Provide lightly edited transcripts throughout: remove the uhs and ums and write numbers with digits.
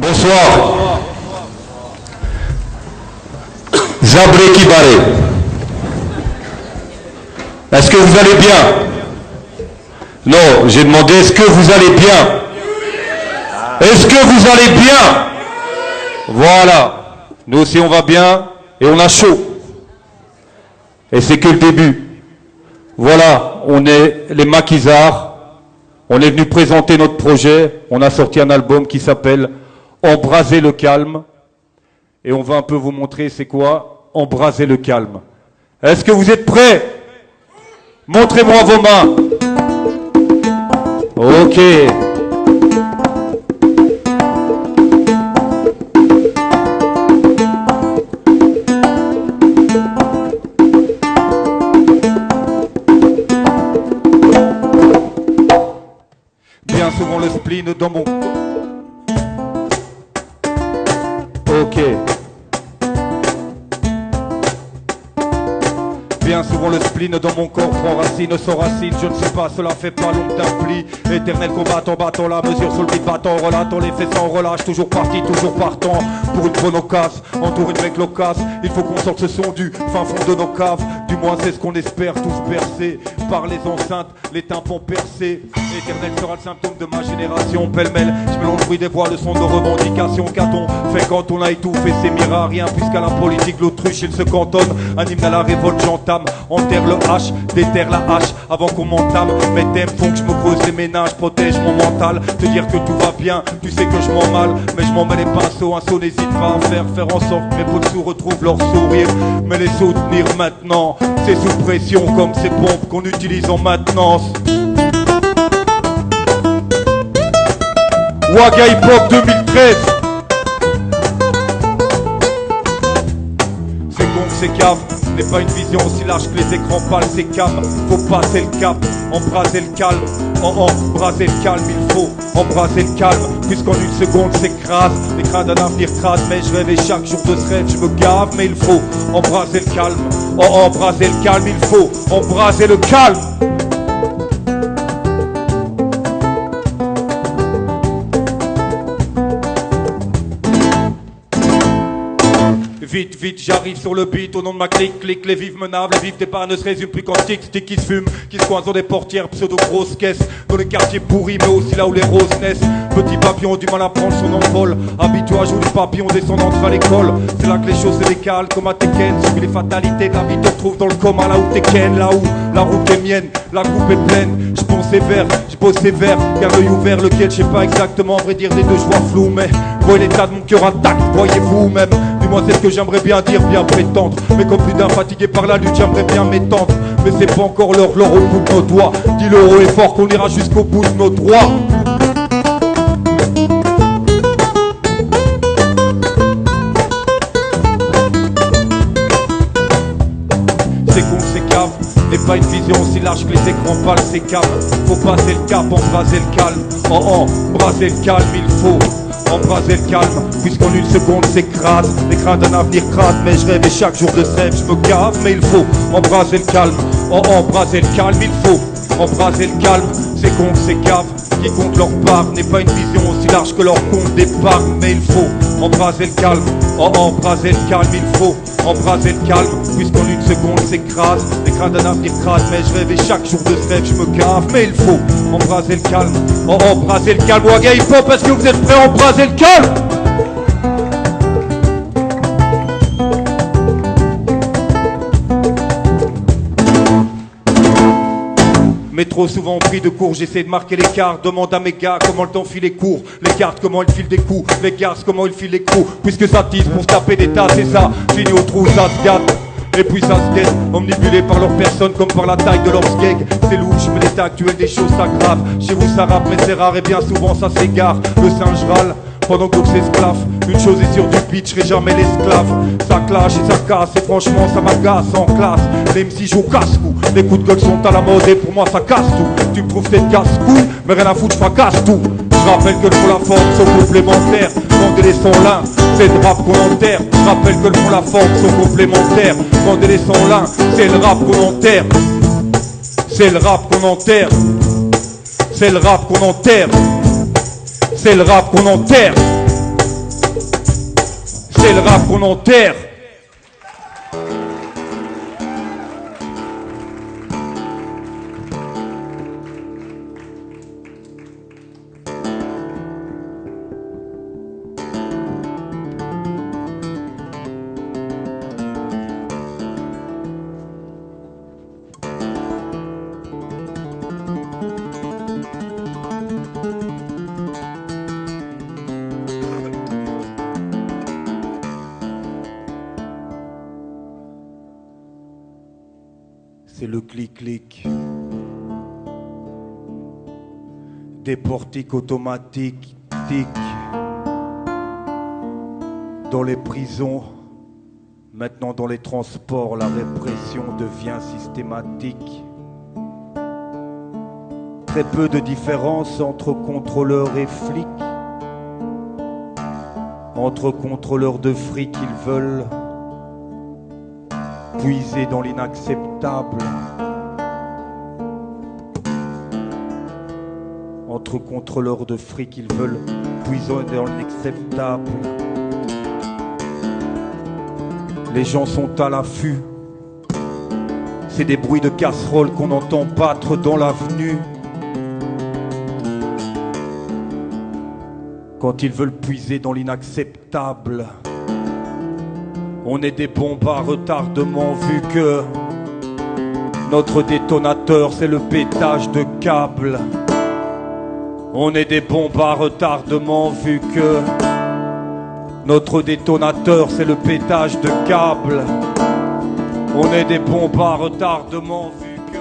Bonsoir. Zabré Kibaré. Est-ce que vous allez bien? Non, j'ai demandé est-ce que vous allez bien? Est-ce que vous allez bien? Voilà. Nous aussi on va bien et on a chaud. Et c'est que le début. Voilà, on est les maquisards. On est venu présenter notre projet. On a sorti un album qui s'appelle Embraser le calme. Et on va un peu vous montrer c'est quoi embraser le calme. Est-ce que vous êtes prêts? Montrez-moi vos mains. Ok. Bien souvent le spleen dans mon... Ok. Bien souvent le spleen dans mon corps prend racine, s'enracine, je ne sais pas, cela fait pas long d'un pli. Éternel combattant, battant la mesure sur le beat, battant, relatant les faits sans relâche, toujours parti, toujours partant. Pour une bonne occasion, entouré de mecs loquaces, il faut qu'on sorte ce son du fin fond de nos caves. Du moins c'est ce qu'on espère, tous bercés par les enceintes, les tympans percés. Éternel sera le symptôme de ma génération, pêle-mêle. Je mélange le bruit des voix, le son de revendications. Qu'a-t-on fait quand on a étouffé ces miracles? Rien, puisqu'à la politique l'autruche il se cantonne. Un hymne à la révolte j'entame, enterre le H, déterre la hache avant qu'on m'entame. Mes thèmes font que je me creuse les ménages, protège mon mental. Te dire que tout va bien, tu sais que je m'en mal, mais je m'en mets les pinceaux. Un saut n'hésite pas à faire en sorte que mes potes sous retrouvent leur sourire. Mais les soutenir maintenant, c'est sous pression comme ces pompes qu'on utilise en maintenance. Waga Hip Hop 2013. C'est con que c'est cave, ce n'est pas une vision aussi large que les écrans pâles, c'est cam. Faut passer le cap, embraser le calme. Embraser le calme, il faut embraser le calme. Puisqu'en une seconde s'écrase, les crânes d'un avenir crade. Mais je rêve et chaque jour de ce rêve je me gave. Mais il faut embraser le calme, embraser le calme, il faut embraser le calme. Vite, vite, j'arrive sur le beat au nom de ma clique, clique, les vives menables, les vives départs ne se résument plus qu'en stick qui se fument, qui se coincent dans des portières, pseudo grosses caisses, dans les quartiers pourris, mais aussi là où les roses naissent. Petit papillon ont du mal à prendre son envol, habitué à jouer du papillon descendant à l'école. C'est là que les choses se décalent comme à Tekken, subis les fatalités de la vie te retrouve dans le coma, là où Tekken, là où la route est mienne, la coupe est pleine. Je pense sévère, je pose sévère, car l'œil ouvert, lequel je sais pas exactement, à vrai dire des deux je vois flou, mais voyez l'état de mon cœur intact, voyez-vous même. Moi c'est ce que j'aimerais bien dire, bien prétendre. Mais comme plus d'un fatigué par la lutte, j'aimerais bien m'étendre. Mais c'est pas encore l'heure au bout de nos doigts. Dis-le haut et fort qu'on ira jusqu'au bout de nos droits. C'est con, c'est cave, n'est pas une vision aussi large que les écrans pâles, c'est cave. Faut passer le cap, embraser le calme. Embraser le calme, il faut embraser le calme, puisqu'en une seconde s'écrase. Les crânes d'un avenir crade, mais je rêve et chaque jour de ce rêve je me gave. Mais il faut embraser le calme, embraser le calme, il faut embraser le calme. C'est con que c'est cave, qui compte leur part n'est pas une vision aussi large que leur compte d'épargne. Mais il faut embraser le calme, embraser le calme, il faut embraser le calme, puisqu'en une seconde s'écrase. Les crânes d'un avenir crade, mais je rêve et chaque jour de ce rêve je me gave. Mais il faut embraser le calme, embraser le calme. Waga Hip Hop, est-ce que vous êtes prêts à embraser le calme? Mais trop souvent pris de court, j'essaie de marquer l'écart. Demande à mes gars comment le temps file les cours. Les cartes, comment ils filent des coups. Les garces, comment ils filent les coups. Puisque ça tise pour se taper des tas, c'est ça. Fini au trou, ça se gâte. Et puis ça se guette, omnibulé par leur personne comme par la taille de leur skeg. C'est louche, mais l'état actuel des choses s'aggrave. Chez vous ça rappe, mais c'est rare et bien souvent ça s'égare. Le singe râle pendant que d'autres s'esclavent. Une chose est sûre du beat, je serai jamais l'esclave. Ça clash et ça casse, et franchement ça m'agace en classe. Même si je joue casse-cou, les coups de gueule sont à la mode et pour moi ça casse tout. Tu me trouves t'es de casse-couille, mais rien à foutre, je fracasse tout. Je rappelle que pour la forme sont complémentaires. Vendez les sons l'un, c'est le rap qu'on enterre. Je rappelle que pour la forme sont complémentaires. Vendez les sons l'un, c'est le rap qu'on enterre. C'est le rap qu'on enterre. C'est le rap qu'on enterre. C'est le rap qu'on enterre. C'est le rap qu'on enterre. C'est le clic-clic des portiques automatiques, tic. Dans les prisons, maintenant dans les transports, la répression devient systématique. Très peu de différence entre contrôleurs et flics. Entre contrôleurs de fric, ils veulent puiser dans l'inacceptable. Entre contrôleurs de fric, ils veulent puiser dans l'inacceptable. Les gens sont à l'affût. C'est des bruits de casseroles qu'on entend battre dans l'avenue. Quand ils veulent puiser dans l'inacceptable. On est des bombes à retardement vu que notre détonateur c'est le pétage de câble. On est des bombes à retardement vu que notre détonateur c'est le pétage de câble. On est des bombes à retardement vu que...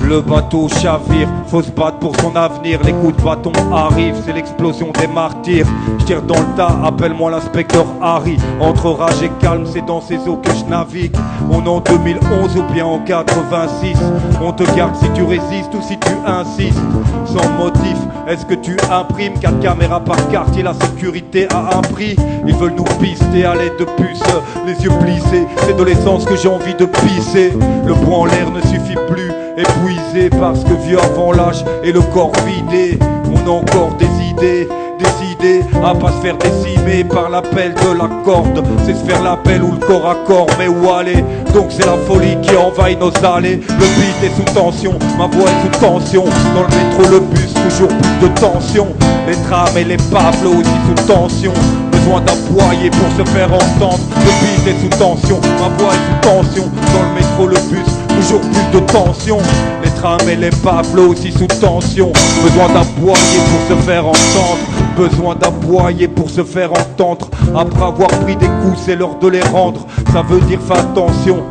Le bateau chavire, faut se battre pour son avenir. Les coups de bâton arrivent, c'est l'explosion des martyrs. Je tire dans le tas, appelle-moi l'inspecteur Harry. Entre rage et calme, c'est dans ces eaux que je navigue. On est en 2011 ou bien en 86. On te garde si tu résistes ou si tu insistes. Sans motif, est-ce que tu imprimes 4 caméras par quartier, la sécurité a un prix. Ils veulent nous pister à l'aide de puces, les yeux plissés. C'est de l'essence que j'ai envie de pisser. Le poing en l'air ne suffit plus. Épuisé parce que vieux avant l'âge et le corps vidé. On a encore des idées, décidé à pas se faire décimer par l'appel de la corde. C'est se faire l'appel ou le corps à corps, mais où aller? Donc c'est la folie qui envahit nos allées. Le beat est sous tension, ma voix est sous tension. Dans le métro, le bus, toujours plus de tension. Les trams et les pavles aussi sous tension. Besoin d'aboyer pour se faire entendre. Le beat est sous tension, ma voix est sous tension. Dans le métro, le bus, toujours plus de tension. Les trams et les pavlos aussi sous tension. Besoin d'aboyer pour se faire entendre. Besoin d'aboyer pour se faire entendre. Après avoir pris des coups, c'est l'heure de les rendre. Ça veut dire fais attention.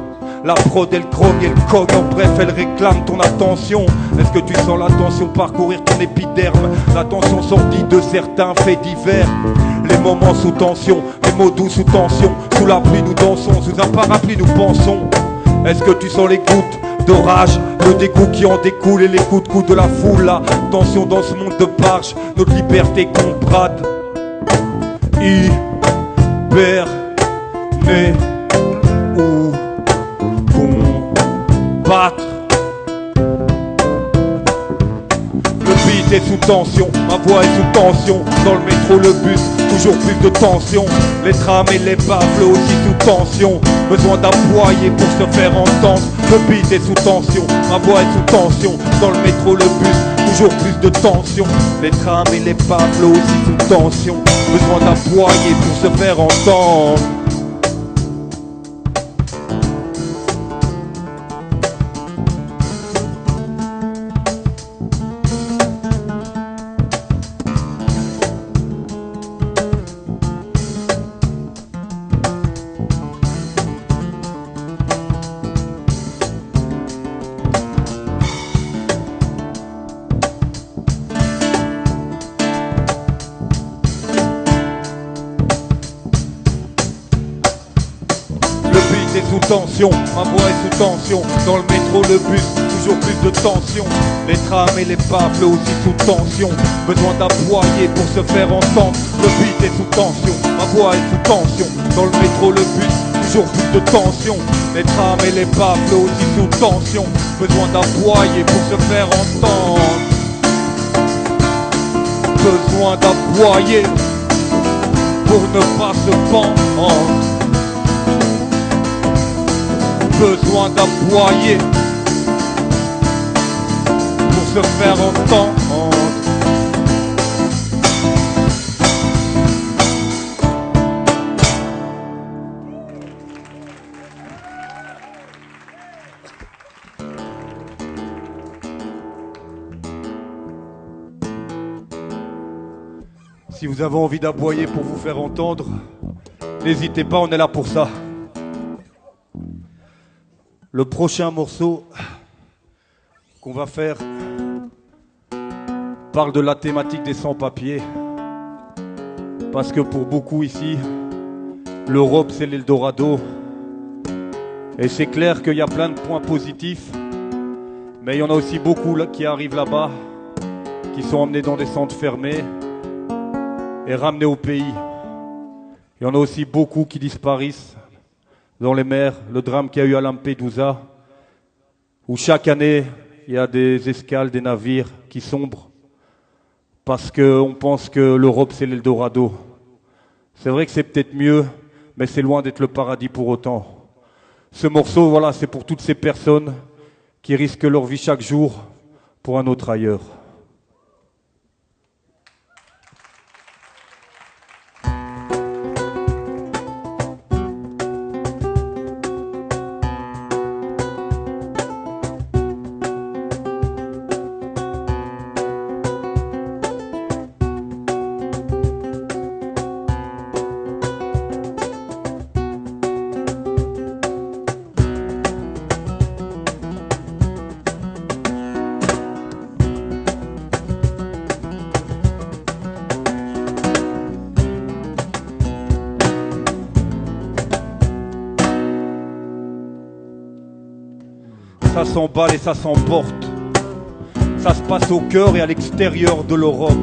La prod, elle grogne et le cogne, en bref, elle réclame ton attention. Est-ce que tu sens l'attention parcourir ton épiderme? L'attention sortie de certains faits divers. Les moments sous tension, les mots doux sous tension. Sous la pluie nous dansons, sous un parapluie nous pensons. Est-ce que tu sens les gouttes d'orage, le dégoût qui en découle et les coups de coups de la foule? La tension dans ce monde de barge, notre liberté qu'on brade. Hiberner ou combattre. Le beat est sous tension, ma voix est sous tension. Dans le métro, le bus, toujours plus de tension. Les trams et les baffles aussi sous tension. Besoin d'aboyer pour se faire entendre. Le beat est sous tension, ma voix est sous tension. Dans le métro, le bus, toujours plus de tension. Les trams et les baffles aussi sous tension. Besoin d'aboyer pour se faire entendre. Sous tension, ma voix est sous tension. Dans le métro, le bus, toujours plus de tension. Les trams et les baffles aussi sous tension. Besoin d'aboyer pour se faire entendre. Le beat est sous tension, ma voix est sous tension. Dans le métro, le bus, toujours plus de tension. Les trams et les baffles aussi sous tension. Besoin d'aboyer pour se faire entendre. Besoin d'aboyer pour ne pas se pendre. Besoin d'aboyer pour se faire entendre. Si vous avez envie d'aboyer pour vous faire entendre, n'hésitez pas, on est là pour ça. Le prochain morceau qu'on va faire parle de la thématique des sans-papiers. Parce que pour beaucoup ici, l'Europe c'est l'Eldorado. Et c'est clair qu'il y a plein de points positifs, mais il y en a aussi beaucoup là, qui arrivent là-bas, qui sont emmenés dans des centres fermés et ramenés au pays. Il y en a aussi beaucoup qui disparaissent dans les mers. Le drame qu'il y a eu à Lampedusa, où chaque année il y a des escales, des navires qui sombrent parce qu'on pense que l'Europe c'est l'Eldorado. C'est vrai que c'est peut-être mieux, mais c'est loin d'être le paradis pour autant. Ce morceau, voilà, c'est pour toutes ces personnes qui risquent leur vie chaque jour pour un autre ailleurs. Ça s'emballe et ça s'emporte. Ça se passe au cœur et à l'extérieur de l'Europe.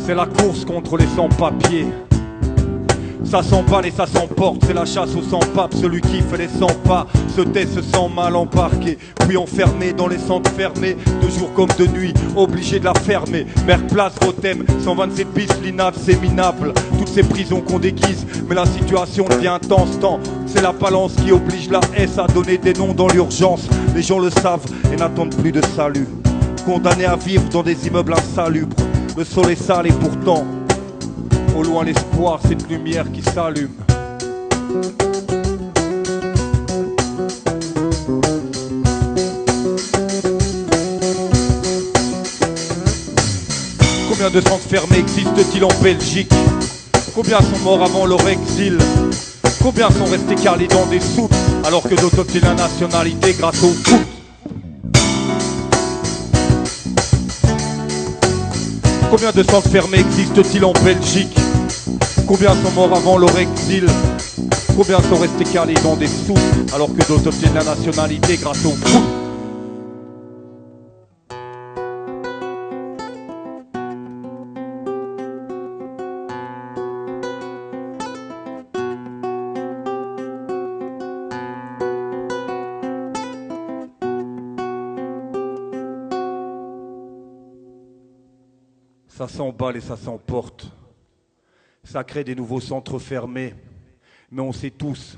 C'est la course contre les sans-papiers. Ça s'emballe et ça s'emporte, c'est la chasse aux sans-papes. Celui qui fait les 100 pas se tait, se sent mal embarqué, puis enfermé dans les centres fermés, de jour comme de nuit, obligé de la fermer. Mère place Rotem, 127 bis, l'INAV, c'est minable. Toutes ces prisons qu'on déguise, mais la situation devient intense tant. C'est la balance qui oblige la S à donner des noms dans l'urgence. Les gens le savent et n'attendent plus de salut. Condamnés à vivre dans des immeubles insalubres. Le sol est sale et pourtant au loin l'espoir, cette lumière qui s'allume. Combien de centres fermés existent-ils en Belgique? Combien sont morts avant leur exil? Combien sont restés calés dans des soutes alors que d'autres obtiennent la nationalité grâce au foot? Combien de centres fermés existent-ils en Belgique? Combien sont morts avant leur exil? Combien sont restés calés dans des soutes alors que d'autres obtiennent la nationalité grâce au foot? Ça s'emballe et ça s'emporte. Ça crée des nouveaux centres fermés. Mais on sait tous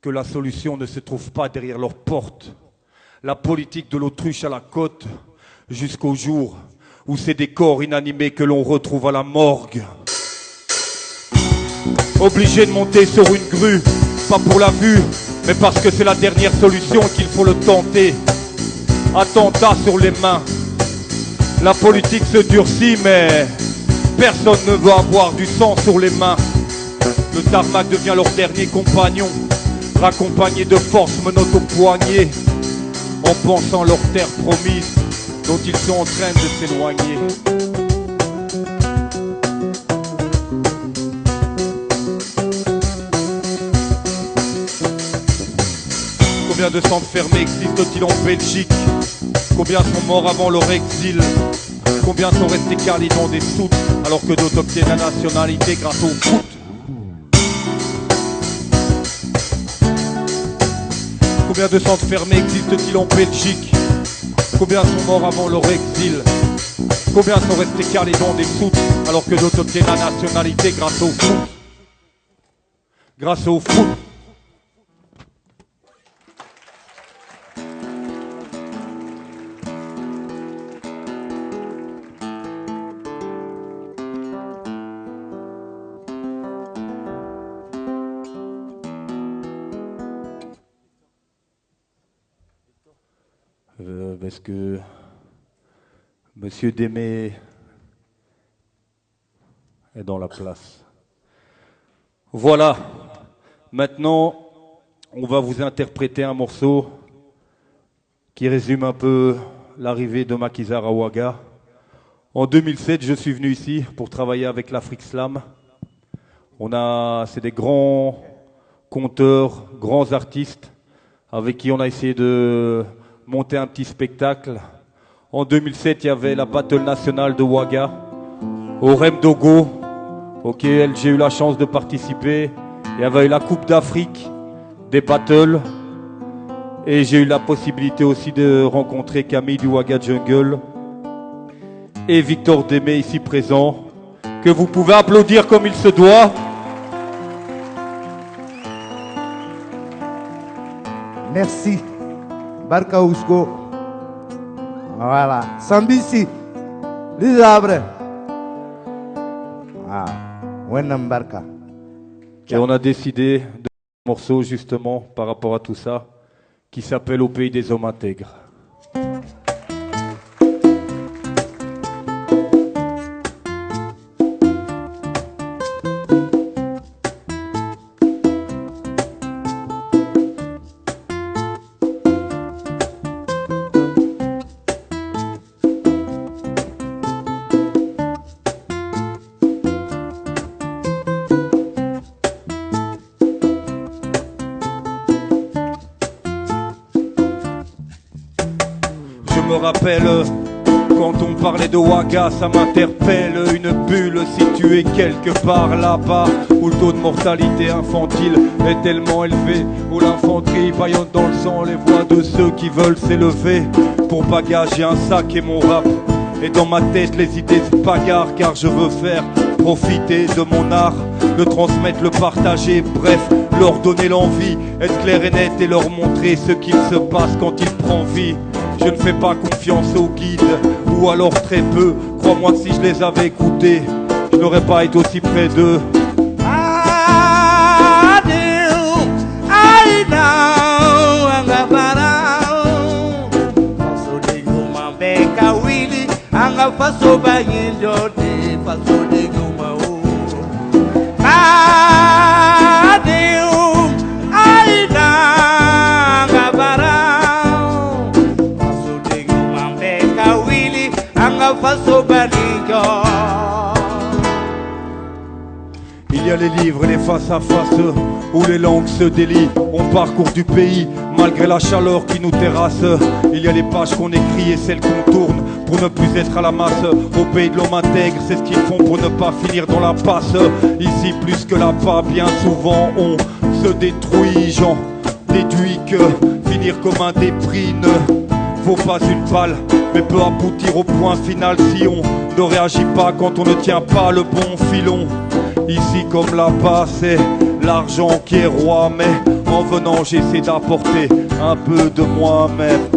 que la solution ne se trouve pas derrière leurs portes. La politique de l'autruche à la côte, jusqu'au jour où c'est des corps inanimés que l'on retrouve à la morgue. Obligé de monter sur une grue, pas pour la vue, mais parce que c'est la dernière solution qu'il faut le tenter. Attentat sur les mains. La politique se durcit, mais personne ne veut avoir du sang sur les mains. Le tarmac devient leur dernier compagnon, raccompagné de forces menottes au poignet, en pensant leur terre promise, dont ils sont en train de s'éloigner. Combien Combien de centres fermés existent-ils en Belgique? Combien sont morts avant leur exil? Combien sont restés calés dans des soutes alors que d'autres obtiennent la nationalité grâce au foot? Combien de centres fermés existent-ils en Belgique? Combien sont morts avant leur exil? Combien sont restés calés dans des soutes alors que d'autres obtiennent la nationalité grâce au foot? Grâce au foot. Est-ce que Monsieur Démé est dans la place? Voilà. Maintenant, on va vous interpréter un morceau qui résume un peu l'arrivée de Macky Sall à Ouaga. En 2007, je suis venu ici pour travailler avec l'Afrique Slam. C'est des grands conteurs, grands artistes avec qui on a essayé de monter un petit spectacle. En 2007, il y avait la Battle nationale de Ouaga, au Rem Dogo, auquel j'ai eu la chance de participer. Il y avait eu la Coupe d'Afrique, des battles, et j'ai eu la possibilité aussi de rencontrer Camille du Ouaga Jungle et Victor Démé ici présent, que vous pouvez applaudir comme il se doit. Merci. Barka Ousko. Voilà. Sambisi. Les arbres. Ah. Wenam Barka. Et on a décidé de faire un morceau justement par rapport à tout ça, qui s'appelle Au pays des hommes intègres. Je me rappelle, quand on parlait de Ouaga, ça m'interpelle. Une bulle située quelque part là-bas, où le taux de mortalité infantile est tellement élevé, où l'infanterie bâillonne dans le sang les voix de ceux qui veulent s'élever. Pour bagage, j'ai un sac et mon rap, et dans ma tête les idées se bagarrent, car je veux faire profiter de mon art, le transmettre, le partager, bref, leur donner l'envie, être clair et net et leur montrer ce qu'il se passe quand il prend vie. Je ne fais pas confiance aux guides, ou alors très peu. Crois-moi que si je les avais écoutés, je n'aurais pas été aussi près d'eux. Il y a les livres et les face-à-face où les langues se délient. On parcourt du pays malgré la chaleur qui nous terrasse. Il y a les pages qu'on écrit et celles qu'on tourne pour ne plus être à la masse. Au pays de l'homme intègre, c'est ce qu'ils font pour ne pas finir dans la passe. Ici plus que là-bas, bien souvent on se détruit. J'en déduis que finir comme un dépris ne vaut pas une balle, mais peut aboutir au point final si on ne réagit pas quand on ne tient pas le bon filon. Ici comme là-bas, c'est l'argent qui est roi, mais en venant j'essaie d'apporter un peu de moi-même.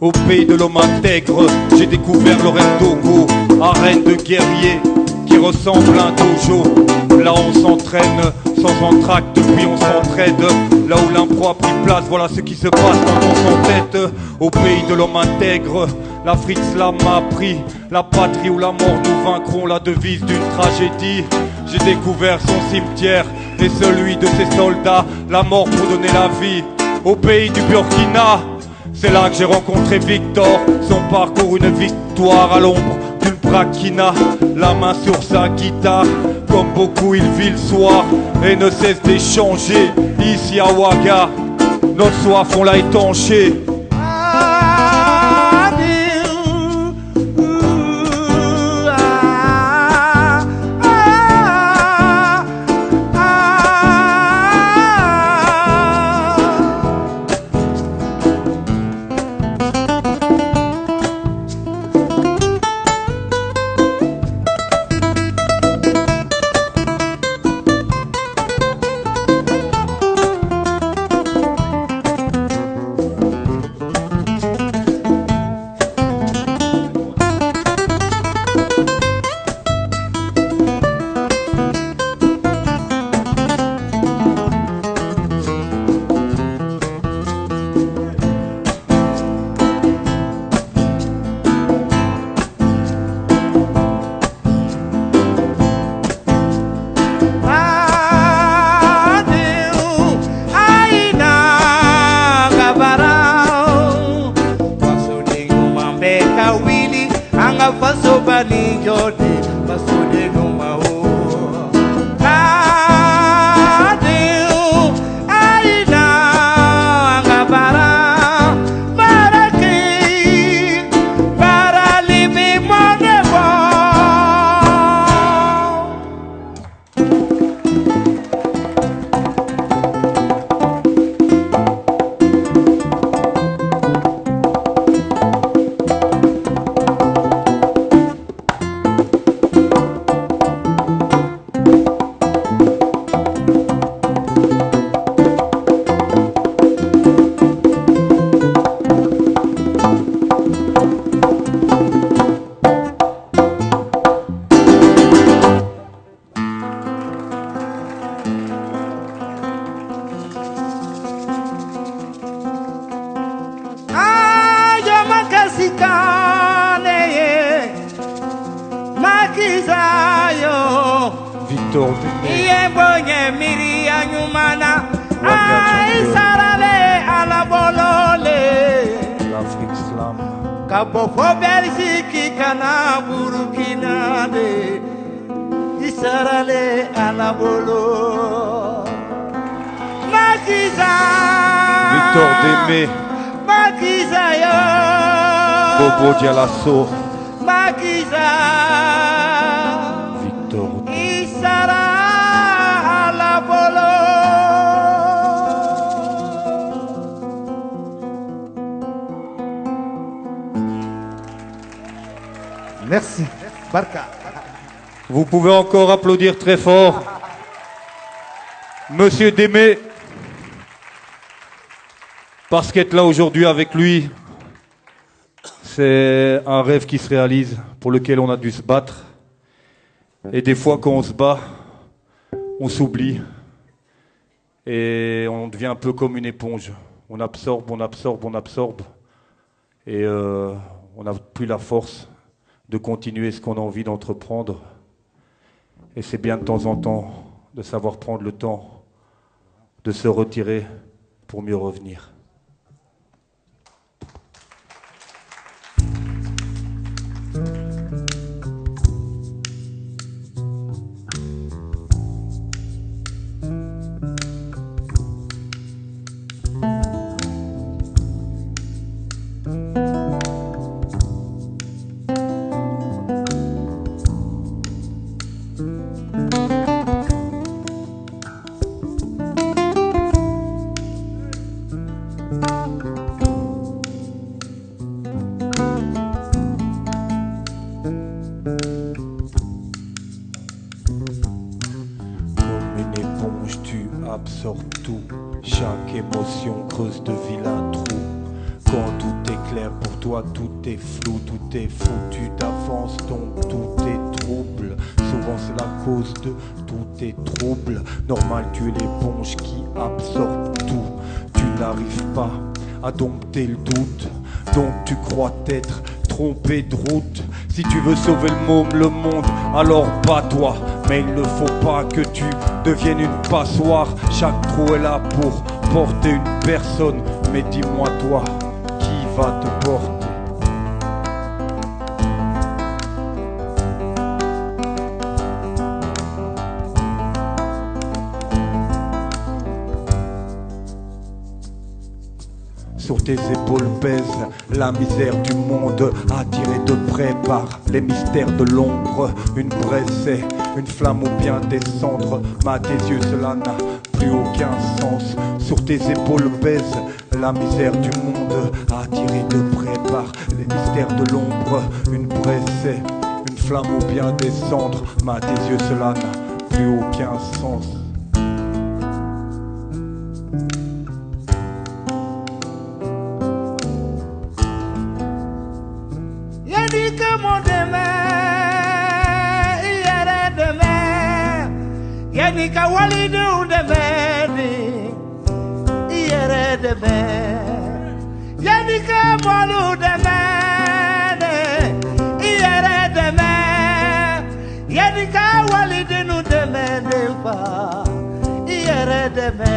Au pays de l'homme intègre, j'ai découvert le Rem Dogo, arène de guerriers qui ressemble un dojo. Là on s'entraîne sans entracte, puis on s'entraide. Là où l'impro a pris place, voilà ce qui se passe quand on s'entête. Au pays de l'homme intègre, l'Afrique slam m'a appris. La patrie ou la mort nous vaincront, la devise d'une tragédie. J'ai découvert son cimetière et celui de ses soldats. La mort pour donner la vie au pays du Burkina. C'est là que j'ai rencontré Victor. Son parcours une victoire à l'ombre d'une braquina. La main sur sa guitare, comme beaucoup il vit le soir et ne cesse d'échanger. Ici à Ouaga, notre soif on l'a étanché. Victor l'Afrique slam. Kabofo Belgique kana Burkina de Isarale Alabolo Makiza Victor Démé Makiza yo Bobo Dialasso Makiza Victor Isara Alabolo. Merci. Barka. Vous pouvez encore applaudir très fort Monsieur Démé, parce qu'être là aujourd'hui avec lui, c'est un rêve qui se réalise, pour lequel on a dû se battre. Et des fois, quand on se bat, on s'oublie. Et on devient un peu comme une éponge. On absorbe, on absorbe, on absorbe. Et on n'a plus la force de continuer ce qu'on a envie d'entreprendre. Et c'est bien de temps en temps de savoir prendre le temps de se retirer pour mieux revenir. Absorbe tout, chaque émotion creuse de vilain trou. Quand tout est clair pour toi, tout est flou, tout est foutu d'avance, donc tout est trouble. Souvent c'est la cause de tous tes troubles. Normal, tu es l'éponge qui absorbe tout. Tu n'arrives pas à dompter le doute, donc tu crois t'être trompé de route. Si tu veux sauver le monde, alors bats-toi. Mais il ne faut pas que tu deviennes une passoire. Chaque trou est là pour porter une personne. Mais dis-moi toi, qui va te porter? Sur tes épaules pèse la misère du monde, attirée de près par les mystères de l'ombre. Une braise, une flamme ou bien des cendres, mais à tes yeux cela n'a plus aucun sens. Sur tes épaules pèse la misère du monde, attirée de près par les mystères de l'ombre. Une braise, une flamme ou bien des cendres, mais à tes yeux cela n'a plus aucun sens. Yanika walidu de bedi, yere de be. Yanika malu de bedi, yere de be. Yanika walidu de bedi fa, yere de be.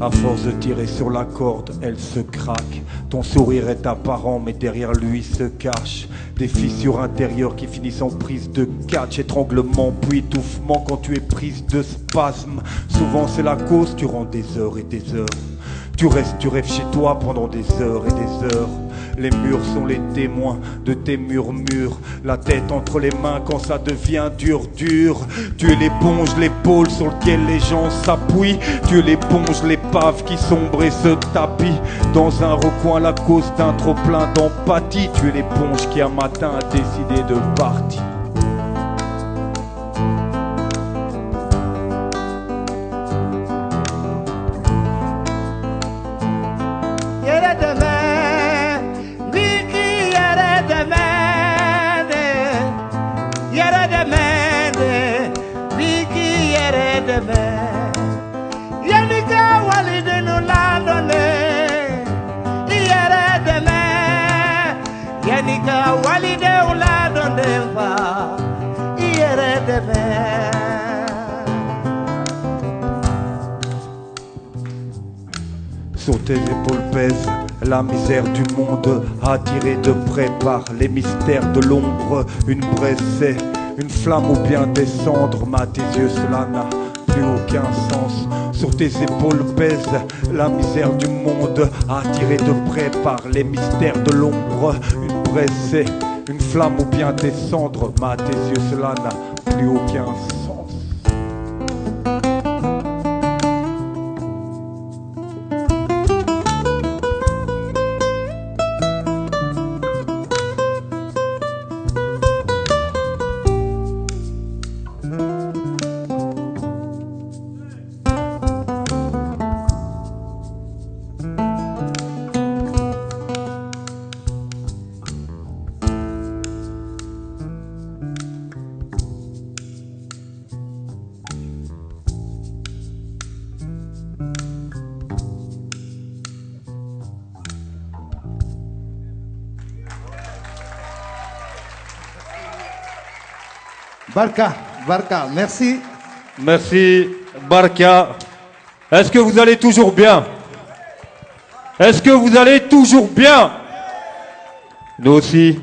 À force de tirer sur la corde, elle se craque. Ton sourire est apparent, mais derrière lui se cachent des fissures intérieures qui finissent en prise de catch. Étranglement puis étouffement quand tu es prise de spasme. Souvent c'est la cause, tu rends des heures et des heures. Tu restes, tu rêves chez toi pendant des heures et des heures. Les murs sont les témoins de tes murmures. La tête entre les mains quand ça devient dur, dur. Tu es l'éponge, l'épaule sur laquelle les gens s'appuient. Tu es l'éponge, l'épave qui sombre et se tapit dans un recoin, la cause d'un trop plein d'empathie. Tu es l'éponge qui un matin a décidé de partir. Yanika walide no landone, yere de me. Yanika walide no landone fa, yere de me. Sur tes épaules pèse la misère du monde, attirée de près par les mystères de l'ombre. Une braise, une flamme ou bien des cendres, mais à tes yeux cela n'a plus aucun sens. Sur tes épaules pèse la misère du monde, attirée de près par les mystères de l'ombre. Une braise, une flamme ou bien des cendres, mais à tes yeux cela n'a plus aucun sens. Barka, merci. Merci, Barka. Est-ce que vous allez toujours bien? Est-ce que vous allez toujours bien? Nous aussi,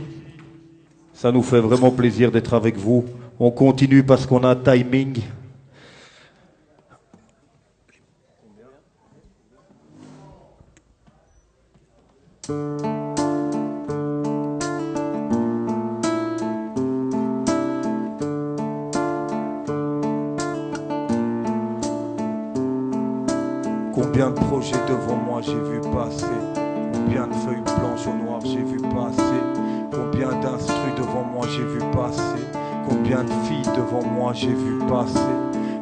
ça nous fait vraiment plaisir d'être avec vous. On continue parce qu'on a un timing. Combien de projets devant moi j'ai vu passer, combien de feuilles blanches au noir j'ai vu passer, combien d'instrus devant moi j'ai vu passer, combien de filles devant moi j'ai vu passer,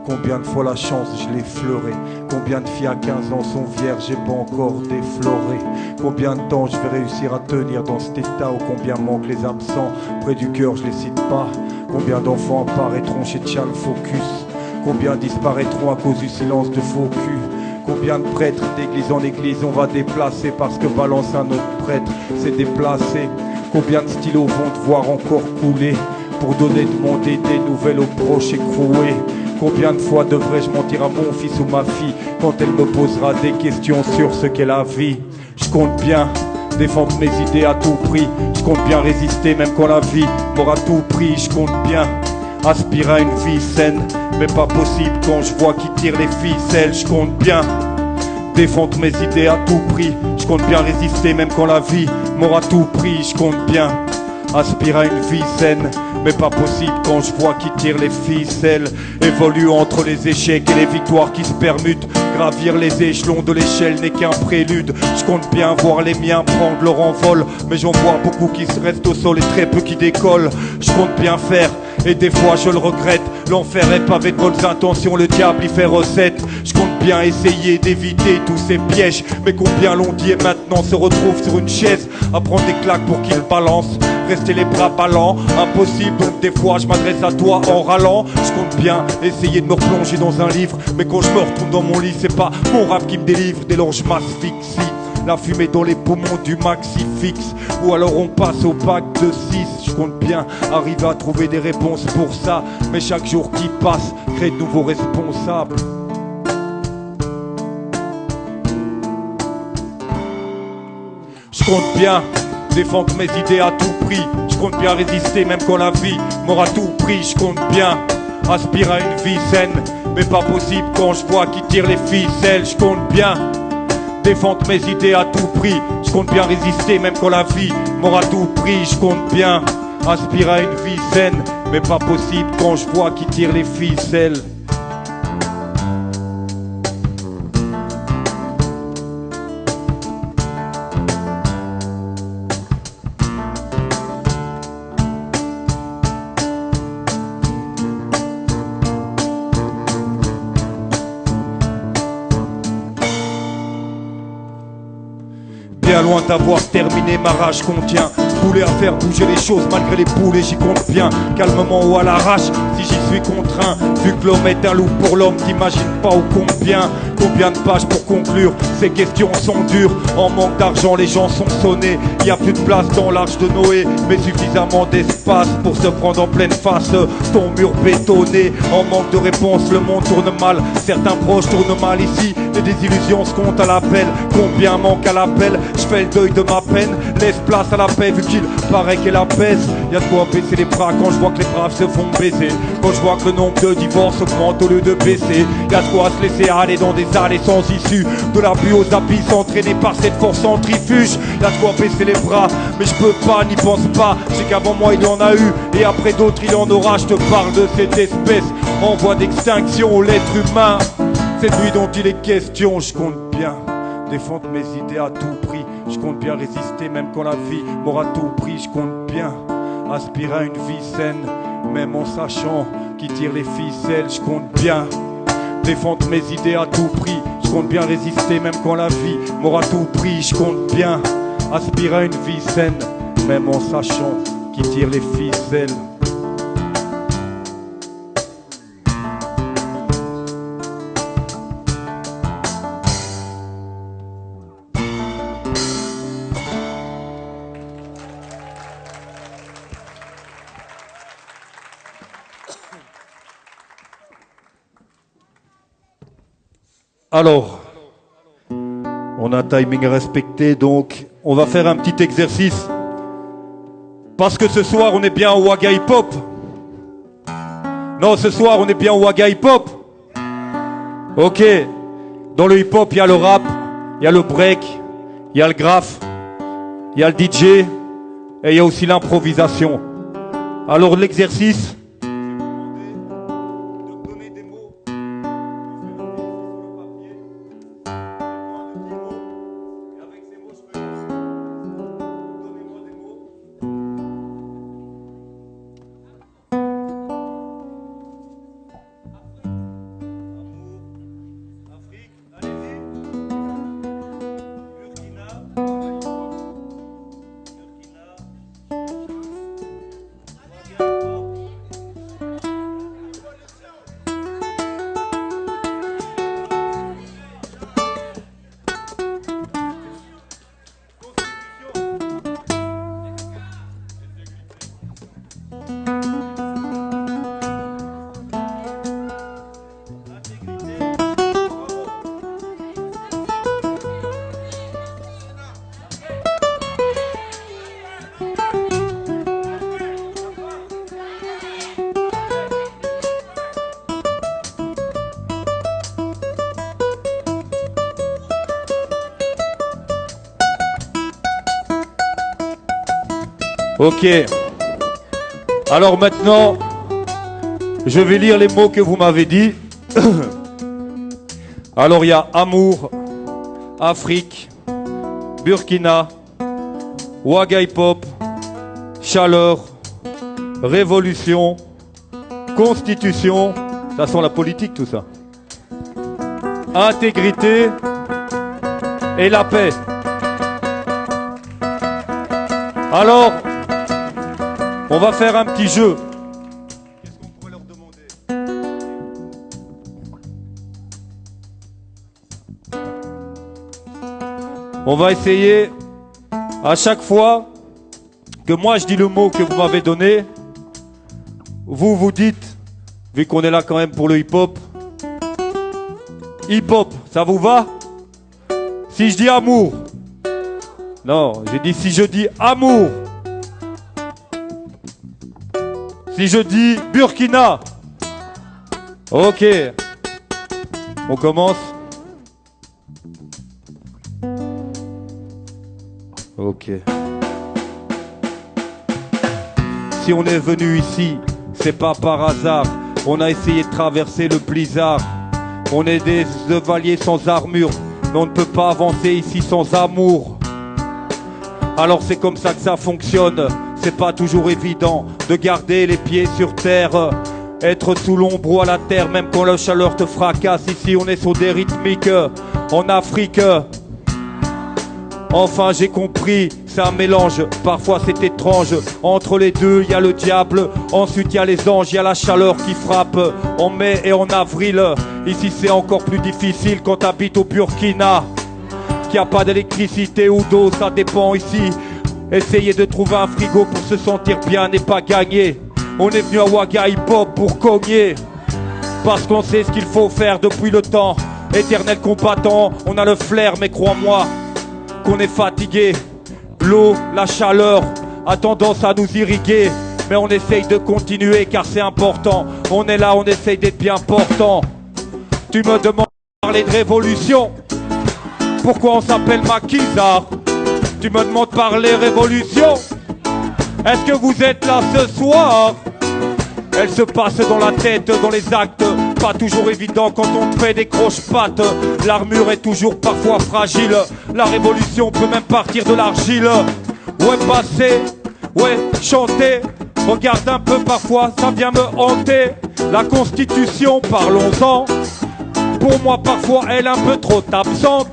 Combien de fois la chance je l'ai fleuré. Combien de filles à 15 ans sont vierges et pas encore déflorées. Combien de temps je vais réussir à tenir dans cet état. Ou combien manquent les absents. Près du cœur je les cite pas. Combien d'enfants apparaîtront chez Tchal Focus. Combien disparaîtront à cause du silence de faux cul. Combien de prêtres d'église en église on va déplacer parce que balance un autre prêtre s'est déplacé. Combien de stylos vont devoir encore couler pour demander des nouvelles aux proches écroués. Combien de fois devrais-je mentir à mon fils ou ma fille quand elle me posera des questions sur ce qu'est la vie. Je compte bien défendre mes idées à tout prix. Je compte bien résister même quand la vie m'aura tout pris. Je compte bien aspirer à une vie saine, mais pas possible quand je vois qui tire les ficelles. Je compte bien défendre mes idées à tout prix. Je compte bien résister même quand la vie m'aura tout pris. Je compte bien aspirer à une vie saine, mais pas possible quand je vois qui tire les ficelles. Évolue entre les échecs et les victoires qui se permutent. Gravir les échelons de l'échelle n'est qu'un prélude. Je compte bien voir les miens prendre leur envol, mais j'en vois beaucoup qui se restent au sol et très peu qui décollent. Je compte bien faire, et des fois je le regrette. L'enfer est pavé de bonnes intentions, le diable y fait recette. Je compte bien essayer d'éviter tous ces pièges, mais combien l'on dit et maintenant se retrouve sur une chaise à prendre des claques pour qu'il balance. Rester les bras ballants, impossible, donc des fois je m'adresse à toi en râlant. Je compte bien essayer de me replonger dans un livre, mais quand je me retourne dans mon lit, c'est pas mon rap qui me délivre. Dès lors je m'asphyxie, la fumée dans les poumons du maxi fixe. Ou alors on passe au pack de 6. Je compte bien arriver à trouver des réponses pour ça, mais chaque jour qui passe crée de nouveaux responsables. Je compte bien défendre mes idées à tout prix. Je compte bien résister même quand la vie m'aura tout pris. Je compte bien aspirer à une vie saine, mais pas possible quand je vois qui tire les ficelles. Je compte bien défendre mes idées à tout prix. Je compte bien résister même quand la vie m'aura tout pris. Je compte bien aspirer à une vie saine, mais pas possible quand je vois qui tire les ficelles. Bien loin d'avoir terminé ma rage contient. Poulet à faire bouger les choses malgré les poules et j'y compte bien. Calmement ou à l'arrache si j'y suis contraint. Vu que l'homme est un loup pour l'homme, t'imagines pas ou combien. Combien de pages pour conclure, ces questions sont dures. En manque d'argent les gens sont sonnés. Y a plus de place dans l'arche de Noé, mais suffisamment d'espace pour se prendre en pleine face ton mur bétonné. En manque de réponse le monde tourne mal. Certains proches tournent mal ici. Les désillusions se comptent à l'appel. Combien manque à l'appel? Je fais le deuil de ma peine. Laisse place à la paix vu qu'il paraît qu'elle apaise. Y'a de quoi baisser les bras quand je vois que les braves se font baiser. Quand je vois que le nombre de divorces augmente au lieu de baisser. Y'a de quoi se laisser aller dans des allées sans issue. De l'abus aux abysses entraînés par cette force centrifuge. Y'a de quoi baisser les bras, mais je peux pas, n'y pense pas. C'est qu'avant moi il y en a eu, et après d'autres il en aura. Je te parle de cette espèce en voie d'extinction, l'être humain. C'est lui dont il est question. Je compte bien défendre mes idées à tout prix. Je compte bien résister même quand la vie m'aura tout pris. Je compte bien aspirer à une vie saine, même en sachant qui tire les ficelles. Je compte bien défendre mes idées à tout prix. Je compte bien résister même quand la vie m'aura tout pris. Je compte bien aspirer à une vie saine, même en sachant qui tire les ficelles. Alors, on a un timing à respecter, donc on va faire un petit exercice. Parce que ce soir, on est bien au Waga Hip Hop. Non, ce soir, on est bien au Waga Hip Hop. Ok. Dans le hip hop, il y a le rap, il y a le break, il y a le graphe, il y a le DJ, et il y a aussi l'improvisation. Alors, l'exercice... Ok. Alors maintenant, je vais lire les mots que vous m'avez dit. Alors il y a amour, Afrique, Burkina, Ouaga hip-hop, chaleur, révolution, constitution, ça sent la politique tout ça, intégrité et la paix. Alors, on va faire un petit jeu. Qu'est-ce qu'on pourrait leur demander? On va essayer à chaque fois que moi je dis le mot que vous m'avez donné, vous dites, vu qu'on est là quand même pour le hip-hop, hip-hop, ça vous va? Si je dis amour, non, j'ai dit si je dis amour. Si je dis Burkina, ok, on commence. Ok. Si on est venu ici, c'est pas par hasard. On a essayé de traverser le blizzard. On est des chevaliers sans armure, mais on ne peut pas avancer ici sans amour. Alors c'est comme ça que ça fonctionne. C'est pas toujours évident de garder les pieds sur terre. Être sous l'ombre ou à la terre, même quand la chaleur te fracasse. Ici on est sur des rythmiques en Afrique. Enfin j'ai compris, c'est un mélange, parfois c'est étrange. Entre les deux il y a le diable, ensuite il y a les anges, il y a la chaleur qui frappe en mai et en avril. Ici c'est encore plus difficile quand t'habites au Burkina. Qu'il n'y a pas d'électricité ou d'eau, ça dépend ici. Essayez de trouver un frigo pour se sentir bien n'est pas gagné. On est venu à Ouaga Hip Hop pour cogner, parce qu'on sait ce qu'il faut faire depuis le temps. Éternel combattant, on a le flair mais crois-moi qu'on est fatigué. L'eau, la chaleur a tendance à nous irriguer, mais on essaye de continuer car c'est important. On est là, on essaye d'être bien portant. Tu me demandes de parler de révolution, pourquoi on s'appelle Maquisard? Tu me demandes de parler révolution, est-ce que vous êtes là ce soir? Elle se passe dans la tête, dans les actes, pas toujours évident quand on te fait des croche-pattes. L'armure est toujours parfois fragile, la révolution peut même partir de l'argile. Ouais passer, ouais chanter, regarde un peu parfois, ça vient me hanter. La constitution, parlons-en, pour moi parfois elle est un peu trop absente.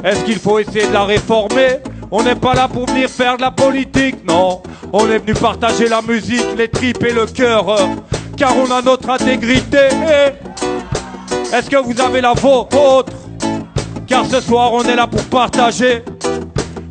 Est-ce qu'il faut essayer de la réformer? On n'est pas là pour venir faire de la politique, non. On est venu partager la musique, les tripes et le cœur, car on a notre intégrité. Est-ce que vous avez la vôtre? Car ce soir on est là pour partager.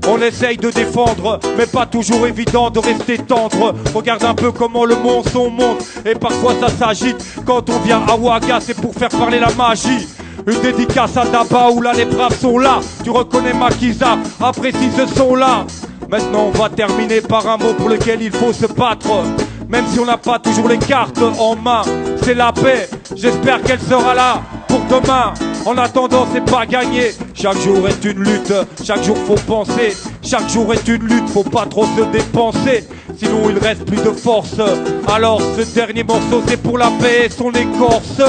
On essaye de défendre, mais pas toujours évident de rester tendre. Regarde un peu comment le monstre monte, et parfois ça s'agite. Quand on vient à Ouaga, c'est pour faire parler la magie. Une dédicace à Daba où là les braves sont là. Tu reconnais Maquisa, apprécie ce son là. Maintenant on va terminer par un mot pour lequel il faut se battre. Même si on n'a pas toujours les cartes en main, c'est la paix, j'espère qu'elle sera là pour demain. En attendant c'est pas gagné, chaque jour est une lutte, chaque jour faut penser. Chaque jour est une lutte, faut pas trop se dépenser, sinon il reste plus de force. Alors ce dernier morceau c'est pour la paix et son écorce.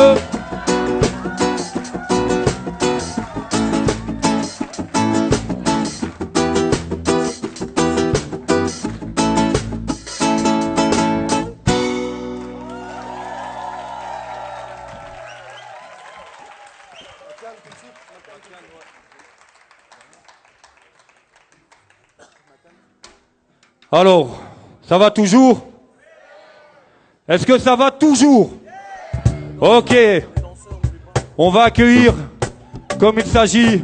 Alors, ça va toujours? Est-ce que ça va toujours? Ok. On va accueillir, comme il s'agit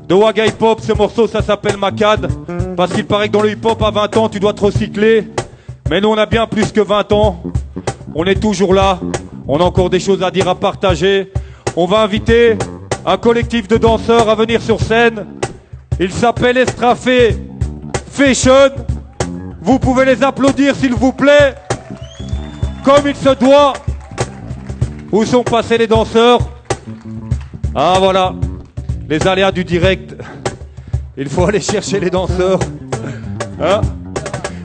de Ouaga Hip Hop, ce morceau ça s'appelle Macad, parce qu'il paraît que dans le hip hop à 20 ans tu dois te recycler. Mais nous on a bien plus que 20 ans. On est toujours là. On a encore des choses à dire, à partager. On va inviter un collectif de danseurs à venir sur scène. Il s'appelle Estrafé Fashion. Vous pouvez les applaudir s'il vous plaît, comme il se doit. Où sont passés les danseurs? Ah voilà, les aléas du direct. Il faut aller chercher les danseurs. Hein?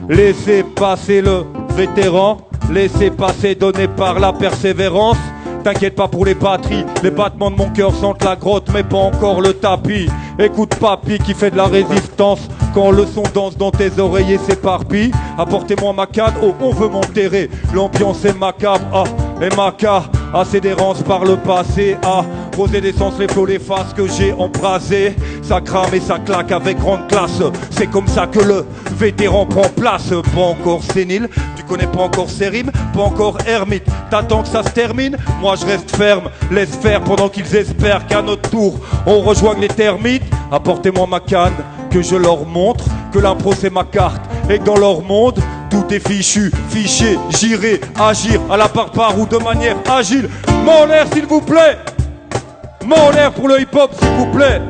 Laissez passer le vétéran, laissez passer donné par la persévérance. T'inquiète pas pour les batteries, les battements de mon cœur sentent la grotte mais pas encore le tapis. Écoute papy qui fait de la résistance, quand le son danse dans tes oreilles et s'éparpille. Apportez-moi ma canne, oh on veut m'enterrer, l'ambiance est macabre, ah, et maca, assez d'errance par le passé, ah, poser d'essence les flots, les faces que j'ai embrasées. Ça crame et ça claque avec grande classe, c'est comme ça que le vétéran prend place. Pas encore sénile, tu connais pas encore ses rimes, pas encore ermite, t'attends que ça se termine, moi je reste ferme, laisse faire pendant qu'ils espèrent qu'à notre tour on rejoigne les termites. Apportez-moi ma canne, que je leur montre que l'impro c'est ma carte et que dans leur monde tout est fichu, fiché, j'irai agir à la part ou de manière agile. Mon air s'il vous plaît, mon air pour le hip-hop s'il vous plaît.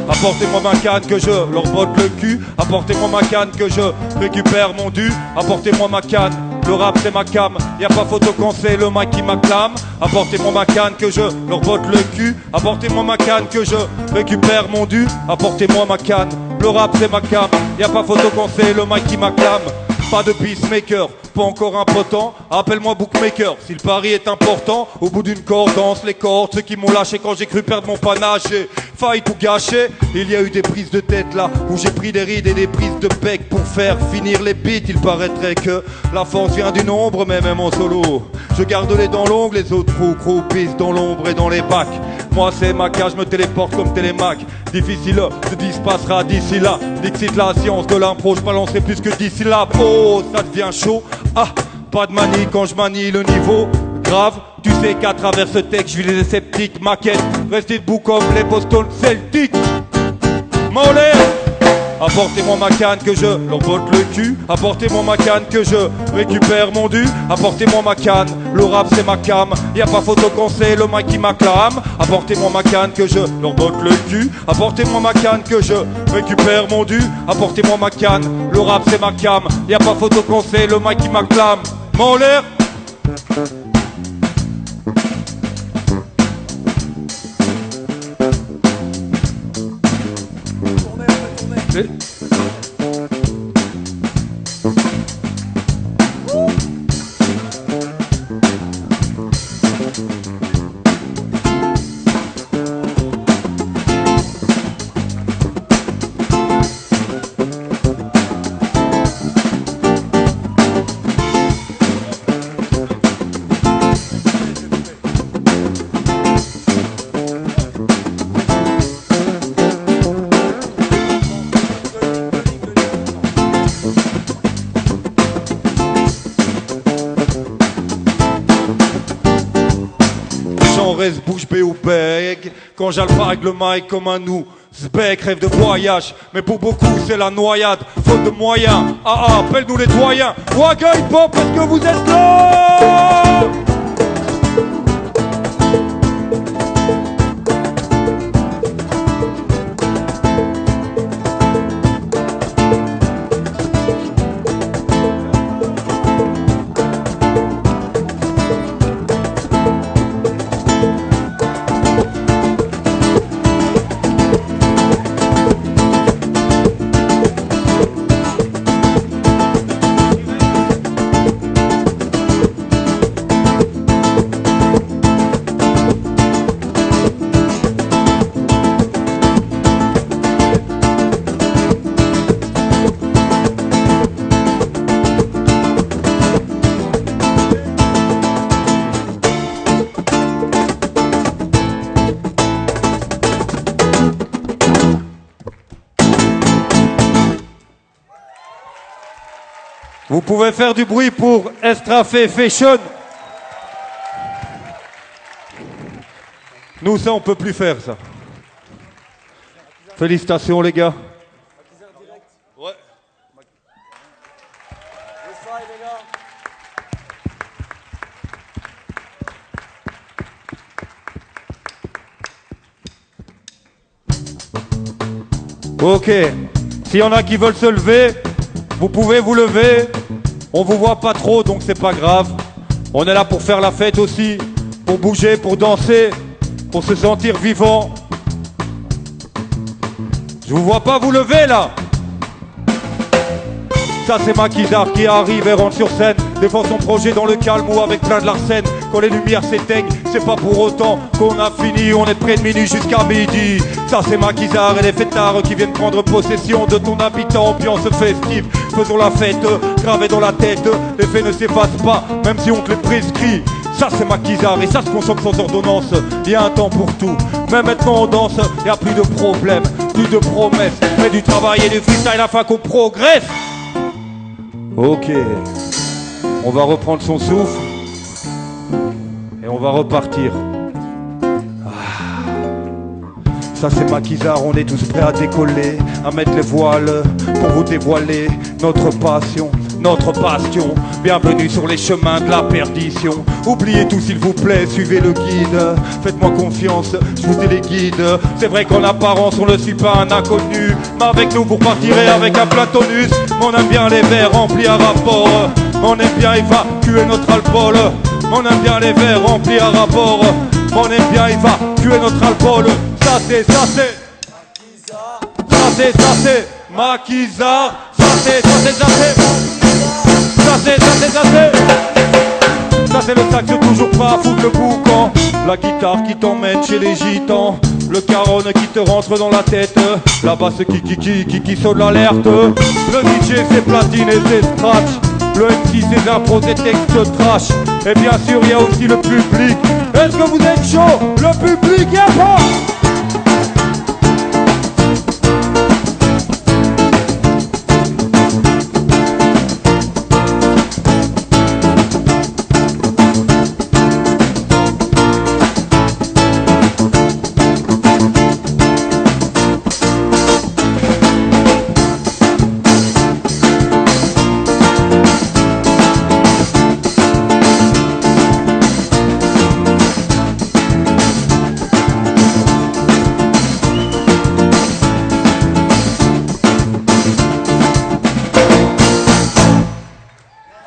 Apportez-moi ma canne que je leur botte le cul. Apportez-moi ma canne que je récupère mon dû. Apportez-moi ma canne, le rap c'est ma cam. Y'a pas photo quand c'est le mic qui m'acclame. Apportez-moi ma canne que je leur botte le cul. Apportez-moi ma canne que je récupère mon dû. Apportez-moi ma canne, le rap c'est ma cam. Y'a pas photo quand c'est le mic qui m'acclame. Pas de peacemaker, pas encore impotent. Appelle-moi bookmaker, si le pari est important. Au bout d'une cordance, les cordes, ceux qui m'ont lâché quand j'ai cru perdre mon panache. J'ai failli tout gâcher. Il y a eu des prises de tête là, où j'ai pris des rides et des prises de bec pour faire finir les beats. Il paraîtrait que la force vient du nombre, mais même en solo je garde les dents longues, les autres croupissent dans l'ombre et dans les bacs. Moi c'est ma cage, je me téléporte comme Télémac. Difficile, se dispassera d'ici là. Dixit la science de l'impro, je balancerai plus que 10 syllabes. Oh, ça devient chaud. Ah, pas de manie quand je manie le niveau. Grave, tu sais qu'à travers ce texte, je vis les sceptiques. Maquette, restez debout comme les Boston Celtics. Mollet, apportez-moi ma canne que je leur botte le cul. Apportez-moi ma canne que je récupère mon dû. Apportez-moi ma canne, le rap c'est ma cam. Y'a pas photo quand c'est le mic qui m'acclame. Apportez-moi ma canne que je leur botte le cul. Apportez-moi ma canne que je récupère mon dû. Apportez-moi ma canne, le rap c'est ma cam. Y'a pas photo quand c'est le mic qui m'acclame. Mon l'air. Reste bouche bée ou bègue. Quand j'alpague le mic comme un nous Zbek rêve de voyage, mais pour beaucoup c'est la noyade. Faute de moyens, appelle-nous les doyens. Waga hip hop, est-ce que vous êtes là? Vous pouvez faire du bruit pour Estrafé Fashion. Nous, ça, on peut plus faire, ça. Félicitations, les gars. Ouais. Ok. S'il y en a qui veulent se lever, vous pouvez vous lever. On vous voit pas trop, donc c'est pas grave. On est là pour faire la fête aussi, pour bouger, pour danser. pour se sentir vivant. Je vous vois pas vous lever là. Ça c'est Maquisard qui arrive et rentre sur scène, défend son projet dans le calme ou avec plein de l'arsène. Quand les lumières s'éteignent, c'est pas pour autant qu'on a fini, on est près de minuit jusqu'à midi. Ça c'est Maquisard et les fêtards qui viennent prendre possession de ton habitant, ambiance festive. Faisons la fête, gravés dans la tête, les faits ne s'effacent pas, même si on te les prescrit. Ça c'est Maquisard et ça se consomme sans ordonnance. Il y a un temps pour tout, même maintenant on danse. Y a plus de problèmes, plus de promesses, mais du travail et du freestyle afin qu'on progresse. Ok, on va reprendre son souffle et on va repartir. Ça c'est Maquisard, on est tous prêts à décoller, à mettre les voiles pour vous dévoiler notre passion, notre passion. Bienvenue sur les chemins de la perdition. Oubliez tout s'il vous plaît, suivez le guide. Faites-moi confiance, je vous téléguide. C'est vrai qu'en apparence on ne suit pas un inconnu, mais avec nous vous partirez avec un platonus. On aime bien les verres remplis à rapport, on aime bien évacuer notre alcool. On aime bien les verres remplis à rapport, on aime bien évacuer notre alcool. Ça c'est Maquisard. Ça c'est le sax toujours pas à foutre le boucan. La guitare qui t'emmène chez les gitans, le caron qui te rentre dans la tête, la basse qui sonne l'alerte. Le DJ c'est platine et c'est scratch, le MC c'est impro, c'est texte trash. Et bien sûr il y a aussi le public. Est-ce que vous êtes chaud? Le public y'a pas?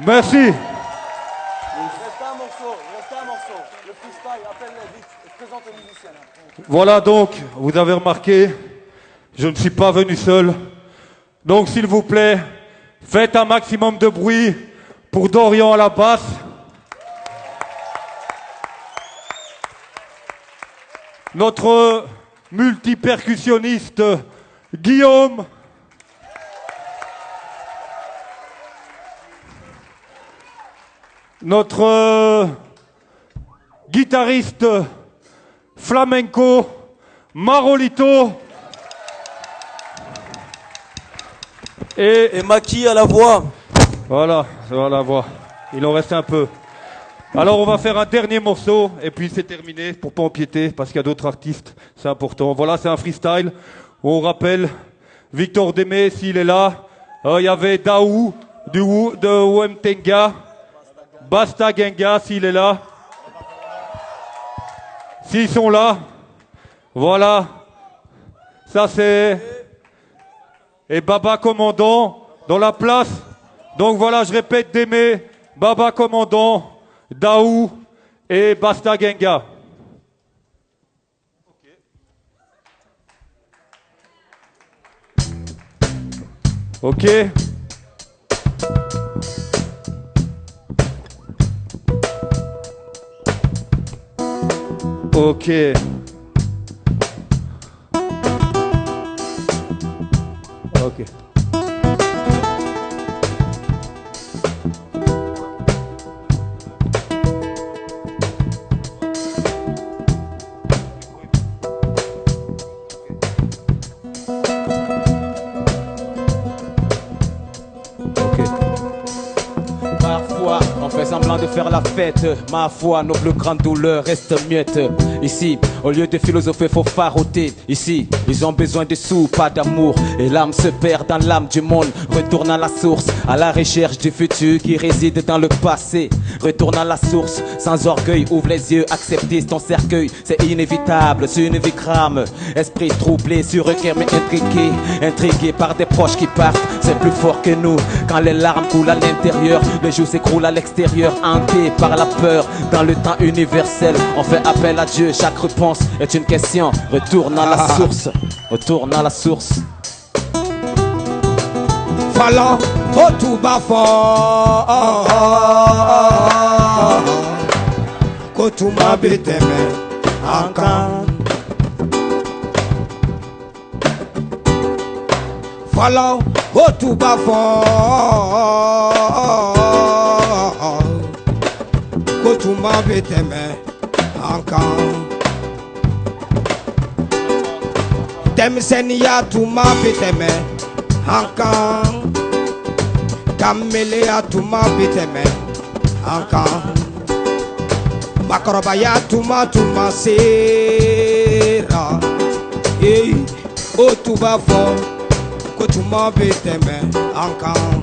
Merci. Reste un morceau. Le freestyle, appelle-les vite. Je présente le musicien. Voilà donc, vous avez remarqué, je ne suis pas venu seul. Donc s'il vous plaît, faites un maximum de bruit pour Dorian à la basse. Notre multipercussionniste Guillaume. Notre guitariste flamenco Marolito Et Maki à la voix. Voilà la voix. Il en reste un peu. Alors on va faire un dernier morceau et puis c'est terminé pour pas empiéter parce qu'il y a d'autres artistes, c'est important. Voilà, c'est un freestyle où on rappelle Victor Démé s'il est là. Il y avait Daou de Wemtenga. Basta Genga s'il est là. S'ils sont là. Voilà. Ça c'est... Et Baba Commandant dans la place. Donc voilà, je répète, Démé, Baba Commandant, Daou et Basta Genga. Ok. Ok. Ok. Parfois, on fait semblant de faire la fête. Ma foi, nos plus grandes douleurs restent miettes. Ici, au lieu de philosopher, faut faroter. Ici, ils ont besoin de sous, pas d'amour. Et l'âme se perd dans l'âme du monde. Retourne à la source, à la recherche du futur qui réside dans le passé. retourne à la source, sans orgueil, ouvre les yeux, accepter ton cercueil, c'est inévitable, c'est une vie crame. Esprit troublé, sur un cœur mais intrigué, intrigué par des proches qui partent, c'est plus fort que nous. Quand les larmes coulent à l'intérieur, le jour s'écroule à l'extérieur, hanté par la peur. Dans le temps universel, on fait appel à Dieu, chaque réponse est une question. Retourne à la source, retourne à la source. Fallant au tout bas fort, que tout m'habite encore. Fallant au tout bas fort, que tout m'habite encore. Dem senia tout m'habite encore. Caméléa tout m'habite encore. Makorobaya tout ma sera. Et au tout bas fort, que tout m'habite encore.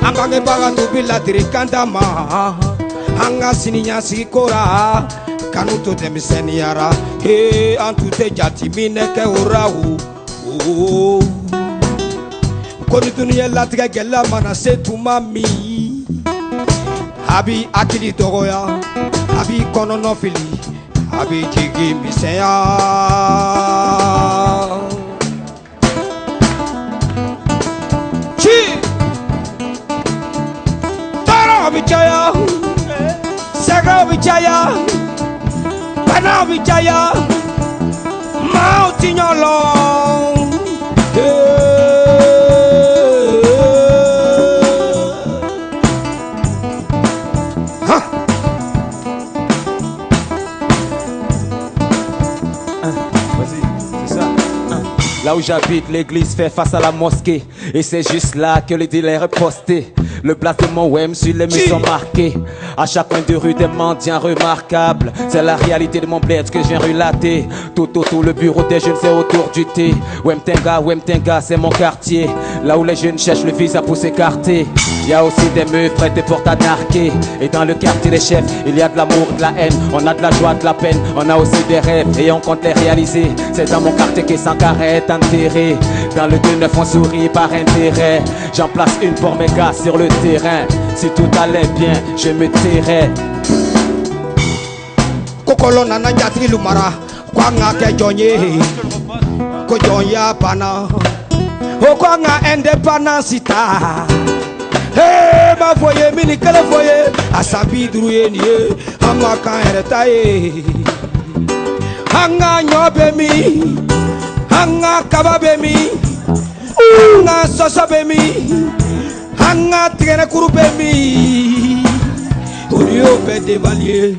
Angange baga tu bila diri kandama. Anga sininya sikora. Kanuto demiseniara. He antute jati mineke urahu. Koni dunia latika gela mana setu mami. Abi akili togoya. Abi konono fili. Abi jigi miseya. Chi Tara bichaya. Sega bichaya. Bana bichaya. Mauti nyolo. Là où j'habite, l'église fait face à la mosquée. Et c'est juste là que le dealer est posté. Le placement WEM sur les murs sont marqués. À chaque coin de rue des mendiants remarquables. C'est la réalité de mon bled que je viens relater. Tout le bureau des jeunes c'est autour du thé. Wemtenga c'est mon quartier. Là où les jeunes cherchent le visa pour s'écarter. Il y a aussi des meufs prêtes des portes à narquer. Et dans le quartier des chefs, il y a de l'amour, de la haine. On a de la joie, de la peine. On a aussi des rêves et on compte les réaliser. C'est dans mon quartier que Sankara est enterré. Dans le 2-9 on sourit par intérêt. J'en place une pour mes gars sur le terrain. Si tout allait bien, je me tairais. Kokolo nana jatri lumara. Kwanga ke jonye. Ko jonya pana. O kwanga indépendance ita. Hey, ma foyer, mini kala foyer. Asabi druye niye. Hama kan eretaye. Hanga nyobe mi. Hanga kababe mi. Hanga sosobe mi. Hanga tigene kurupe mi. Orio pe devalier.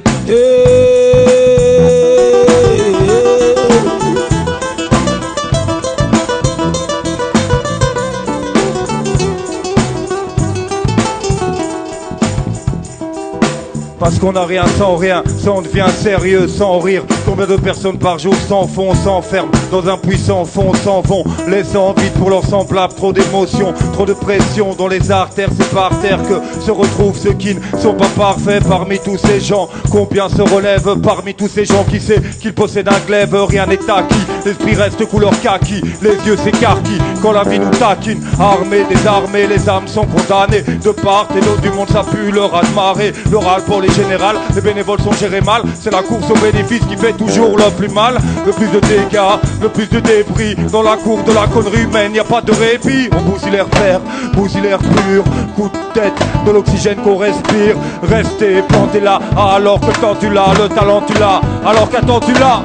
Parce qu'on n'a rien sans rien, ça on devient sérieux sans rire. Combien de personnes par jour s'enfoncent, s'enferment dans un puissant fond, s'en vont, laissant vide pour leurs semblables. Trop d'émotions, trop de pression dans les artères. C'est par terre que se retrouvent ceux qui ne sont pas parfaits parmi tous ces gens. Combien se relèvent parmi tous ces gens qui sait qu'ils possèdent un glaive, rien n'est acquis. L'esprit reste couleur kaki, les yeux s'écarquillent quand la vie nous taquine. Armés, désarmés, les âmes sont condamnées. De part et d'autre du monde ça pue le raz de marée. Le râle pour les générales, les bénévoles sont gérés mal. C'est la course au bénéfice qui fait toujours le plus mal. Le plus de dégâts, le plus de débris. Dans la cour de la connerie humaine, y a pas de répit. On bousille l'air clair, bousille l'air pur. Coup de tête, de l'oxygène qu'on respire. Restez planté là, alors que quand tu l'as, le talent tu l'as, alors qu'attends tu l'as.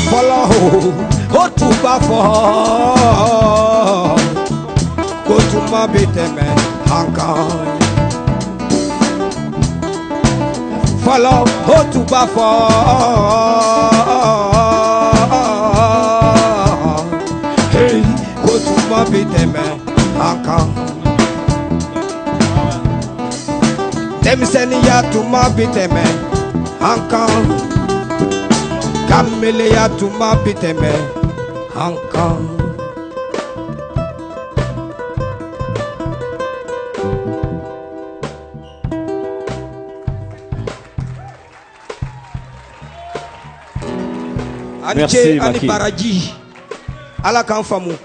Voilà, oh tout bas fort. Que tout m'habite encore. Follow, oh tout bas fort. Hey, go to my beat encore. Dem senia to my beat encore. Caméléa to my beat encore. Merci, Ani Maki. Baraji. Ala k'an faamu.